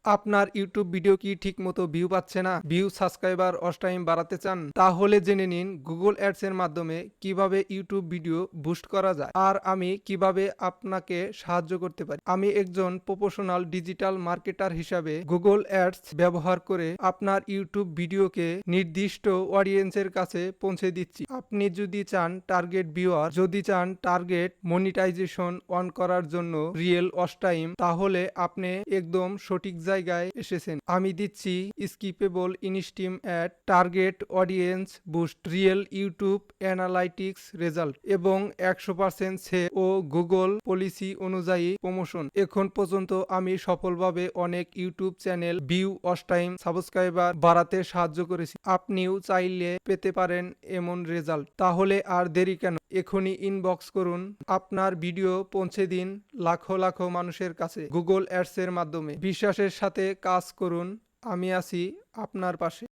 আপনার YouTube video কি ঠিকমতো ভিউ পাচ্ছে না? ভিউ, সাবস্ক্রাইবার, ওয়াচ টাইম বাড়াতে চান? তাহলে জেনে নিন গুগল অ্যাডস এর মাধ্যমে কিভাবে ইউটিউব ভিডিও বুস্ট করা যায় আর আমি কিভাবে আপনাকে সাহায্য করতে পারি। আমি একজন প্রফেশনাল ডিজিটাল মার্কেটার হিসাবে গুগল অ্যাডস ব্যবহার করে আপনার ইউটিউব ভিডিওকে নির্দিষ্ট অডিয়েন্সের কাছে পৌঁছে দিচ্ছি। আপনি যদি চান টার্গেট ভিউয়ার, যদি চান টার্গেট মনিটাইজেশন অন করার জন্য রিয়েল ওয়াচ টাইম, তাহলে আপনি একদম সঠিক জায়গায় এসেছেন। আমি দিচ্ছি skippable ইনস্টিম add, target audience boost, real YouTube analytics result এবং 100% সে ও গুগল পলিসি অনুযায়ী প্রমোশন। এখন পর্যন্ত আমি সফলভাবে অনেক YouTube channel view, watch time, subscriber বাড়াতে সাহায্য করেছি। আপনিও চাইলে পেতে পারেন এমন রেজাল্ট। তাহলে আর দেরি কেন? এখনই ইনবক্স করুন, আপনার ভিডিও পৌঁছে দিন লাখো লাখো মানুষের কাছে গুগল অ্যাডস এর মাধ্যমে। বিশ্বাসের সাথে কাজ করুন, আমি আছি আপনার পাশে।